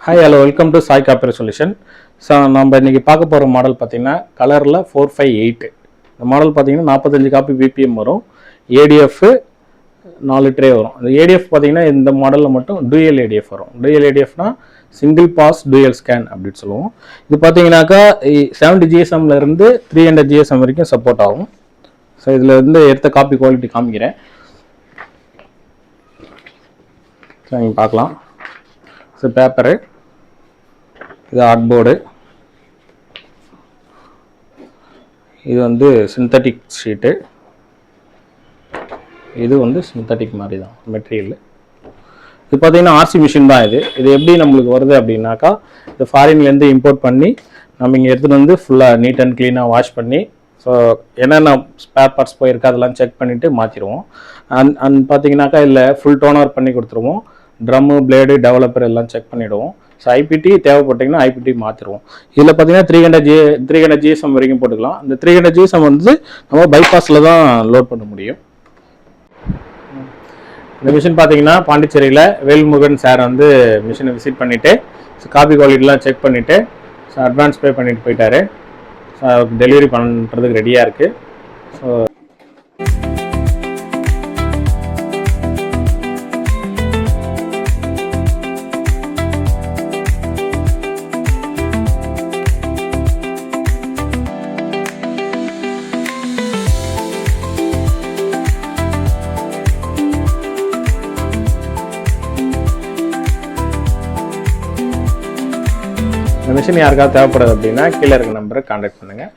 Hi, hello, welcome to Sai Copper Solution. So, நம்ம இன்னைக்கு பார்க்க போற மாடல் பாத்தீங்கன்னா கலர்ல 458. இந்த மாடல் பாத்தீங்கன்னா 45 காப்பி BPM வரும். ADF 4 ட்ரே வரும். இந்த ADF பாத்தீங்கன்னா இந்த மாடல்ல மட்டும் dual ADF வரும். Dual ADFனா சிங்கிள் பாஸ் dual ஸ்கேன் அப்படினு சொல்லுவோம். இது பாத்தீங்கன்னாக்கா 70 GSM ல இருந்து 300 GSM வரைக்கும் சப்போர்ட் ஆகும். ஸோ இதுல இருந்து எடுத்த காப்பி குவாலிட்டி காமிக்கிறேன். ஸோ நீங்கள் பார்க்கலாம். ஸோ பேப்பரு, இது ஆர்ட்போர்டு, இது வந்து சிந்தட்டிக் ஷீட்டு, இது வந்து சிந்தட்டிக் மாதிரி தான் மெட்டீரியல். இது பார்த்தீங்கன்னா ஆர்சி மிஷின் தான். இது எப்படி நம்மளுக்கு வருது அப்படின்னாக்கா, இது ஃபாரின்லேருந்து இம்போர்ட் பண்ணி நம்ம இங்கே எடுத்துகிட்டு வந்து ஃபுல்லாக நீட் அண்ட் க்ளீனாக வாஷ் பண்ணி ஸோ என்னென்ன ஸ்பேர் பார்ட்ஸ் போயிருக்கு அதெல்லாம் செக் பண்ணிவிட்டு மாற்றிடுவோம். அண்ட் பார்த்தீங்கன்னாக்கா இல்லை ஃபுல் டோனர் பண்ணி கொடுத்துருவோம். ட்ரம்மு, பிளேடு, டெவலப்பர் எல்லாம் செக் பண்ணிவிடுவோம். ஸோ ஐபிடி தேவைப்பட்டிங்கன்னா ஐபிடி மாற்றிடுவோம். இதில் பார்த்தீங்கன்னா 300 GSM வரைக்கும் போட்டுக்கலாம். இந்த 300 GSM வந்து நம்ம பைபாஸில் தான் லோட் பண்ண முடியும். இந்த மிஷின் பார்த்தீங்கன்னா பாண்டிச்சேரியில் வேல்முருகன் சார் வந்து மிஷினை விசிட் பண்ணிவிட்டு ஸோ காப்பி குவாலிட்டிலாம் செக் பண்ணிவிட்டு ஸோ அட்வான்ஸ் பே பண்ணிட்டு போயிட்டாரு. ஸோ டெலிவரி பண்ணுறதுக்கு ரெடியாக இருக்குது. ஸோ இந்த மிஷின் யாருக்காவது தேவைப்படுது அப்படின்னா கீழே இருக்க நம்பரை கான்டாக்ட் பண்ணுங்கள்.